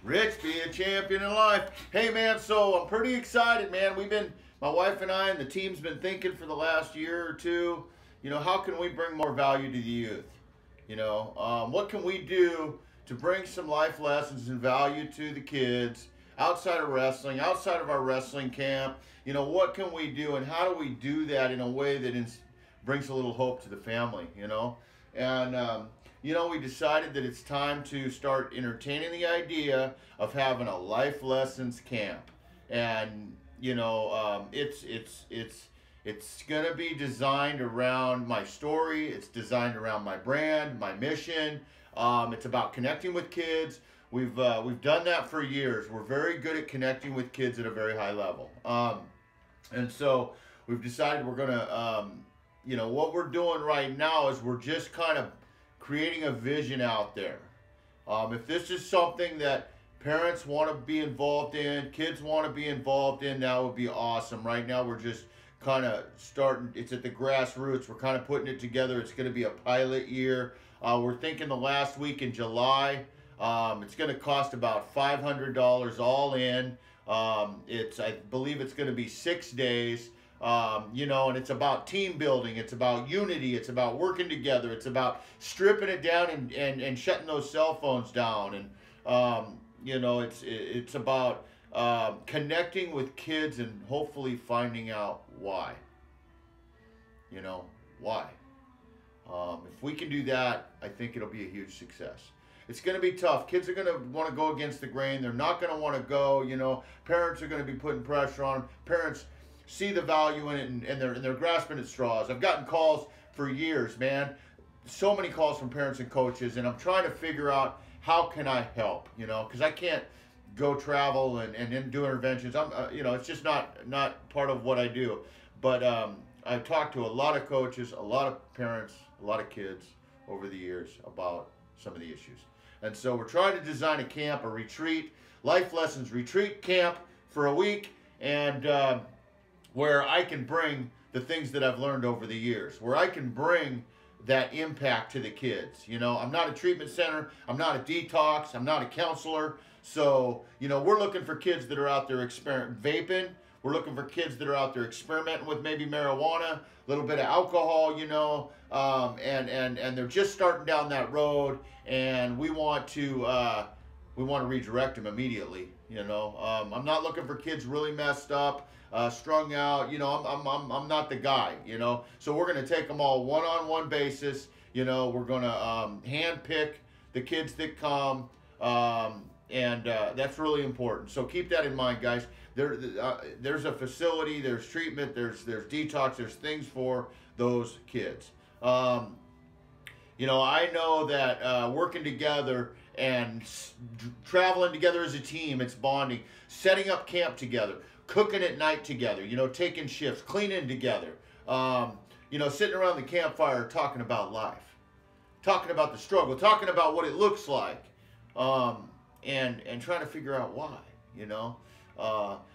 Rich, be a champion in life. Hey, man, so I'm pretty excited, man. My wife and I and the team's been thinking for the last year or two, how can we bring more value to the youth? What can we do to bring some life lessons and value to the kids outside of wrestling, outside of our wrestling camp? What can we do, and how do we do that in a way that brings a little hope to the family, And, we decided that it's time to start entertaining the idea of having a life lessons camp. And, it's going to be designed around my story. It's designed around my brand, my mission. It's about connecting with kids. We've done that for years. We're very good at connecting with kids at a very high level. And so we've decided we're going to, what we're doing right now is we're just kind of creating a vision out there. If this is something that parents want to be involved in, kids want to be involved in, that would be awesome. Right now we're just kind of starting, it's at the grassroots. We're kind of putting it together. It's going to be a pilot year. We're thinking the last week in July. It's going to cost about $500 all in. I believe it's going to be 6 days. And it's about team building, it's about unity, it's about working together, it's about stripping it down and shutting those cell phones down, and it's about connecting with kids and hopefully finding out why. Why. If we can do that, I think it'll be a huge success. It's going to be tough. Kids are going to want to go against the grain. They're not going to want to go. Parents are going to be putting pressure on them. Parents see the value in it, and they're grasping at straws. I've gotten calls for years, man. So many calls from parents and coaches, and I'm trying to figure out how can I help, because I can't go travel and do interventions. It's just not part of what I do. But I've talked to a lot of coaches, a lot of parents, a lot of kids over the years about some of the issues. And so we're trying to design a camp, a retreat, life lessons retreat camp for a week, and where I can bring the things that I've learned over the years, where I can bring that impact to the kids. I'm not a treatment center, I'm not a detox, I'm not a counselor. So, we're looking for kids that are out there vaping. We're looking for kids that are out there experimenting with maybe marijuana, a little bit of alcohol, and they're just starting down that road, and we want to redirect them immediately. I'm not looking for kids really messed up, strung out. I'm not the guy. So we're going to take them all one-on-one basis. We're going to hand pick the kids that come, and that's really important. So keep that in mind, guys. There's a facility, there's treatment, there's detox, there's things for those kids. I know that working together and traveling together as a team, it's bonding. Setting up camp together, cooking at night together, taking shifts, cleaning together, sitting around the campfire talking about life, talking about the struggle, talking about what it looks like, and trying to figure out why,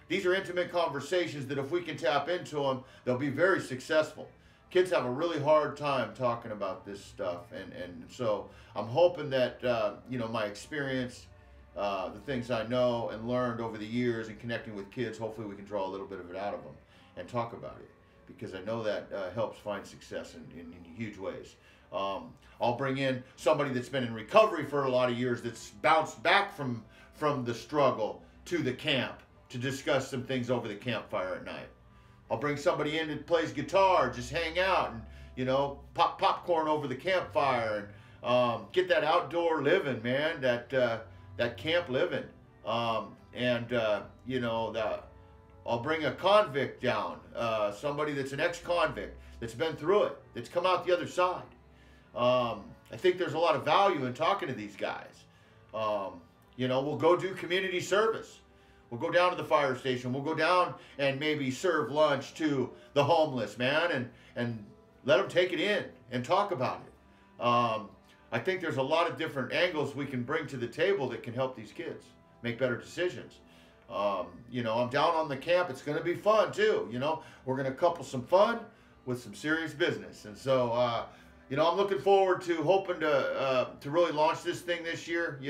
These are intimate conversations that if we can tap into them, they'll be very successful. Kids have a really hard time talking about this stuff, and so I'm hoping that, my experience, the things I know and learned over the years and connecting with kids, hopefully we can draw a little bit of it out of them and talk about it, because I know that helps find success in huge ways. I'll bring in somebody that's been in recovery for a lot of years, that's bounced back from the struggle to the camp to discuss some things over the campfire at night. I'll bring somebody in that plays guitar, just hang out and, pop popcorn over the campfire and get that outdoor living, man, that camp living. I'll bring a convict down, somebody that's an ex-convict, that's been through it, that's come out the other side. I think there's a lot of value in talking to these guys. We'll go do community service. We'll go down to the fire station. We'll go down and maybe serve lunch to the homeless, man, and let them take it in and talk about it. I think there's a lot of different angles we can bring to the table that can help these kids make better decisions. I'm down on the camp. It's going to be fun too. We're going to couple some fun with some serious business. And so, I'm looking forward to hoping to really launch this thing this year,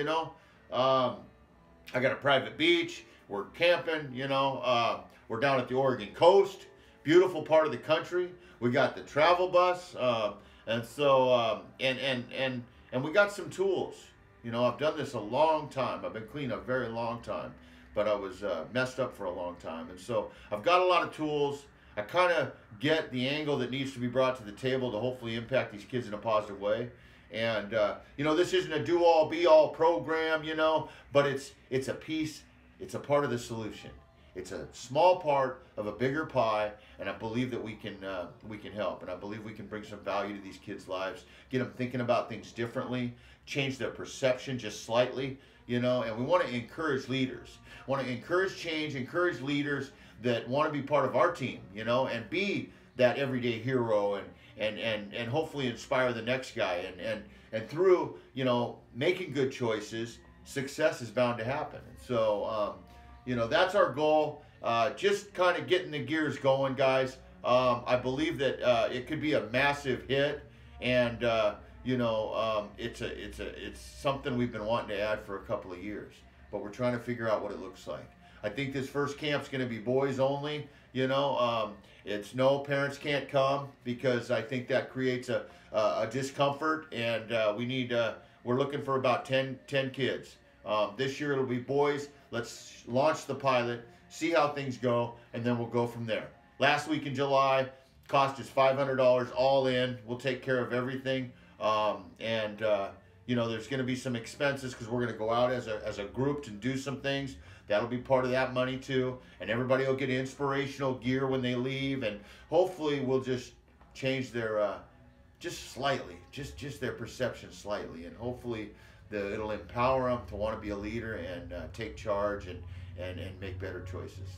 I got a private beach. We're camping, you know. We're down at the Oregon coast, beautiful part of the country. We got the travel bus, and so and we got some tools. You know, I've done this a long time. I've been clean a very long time, but I was messed up for a long time, and so I've got a lot of tools. I kind of get the angle that needs to be brought to the table to hopefully impact these kids in a positive way. And you know, this isn't a do-all, be-all program, you know, but it's a piece. It's a part of the solution. It's a small part of a bigger pie, and I believe that we can help, and I believe we can bring some value to these kids' lives, get them thinking about things differently, change their perception just slightly, you know. And we want to encourage leaders, want to encourage change, encourage leaders that want to be part of our team, you know, and be that everyday hero, and hopefully inspire the next guy, and through, you know, making good choices, success is bound to happen. And so you know, that's our goal. Just kind of getting the gears going, guys. I believe that it could be a massive hit, and you know, it's something we've been wanting to add for a couple of years, but we're trying to figure out what it looks like. I think this first camp's going to be boys only. You know, it's no parents can't come, because I think that creates a discomfort, and we're looking for about 10 kids. This year it'll be boys. Let's launch the pilot, see how things go, and then we'll go from there. Last week in July, cost is $500 all in. We'll take care of everything. You know, there's going to be some expenses because we're going to go out as a group to do some things. That'll be part of that money too. And everybody will get inspirational gear when they leave. And hopefully we'll just change their, just slightly, just their perception slightly. And hopefully it'll empower them to want to be a leader and take charge and make better choices.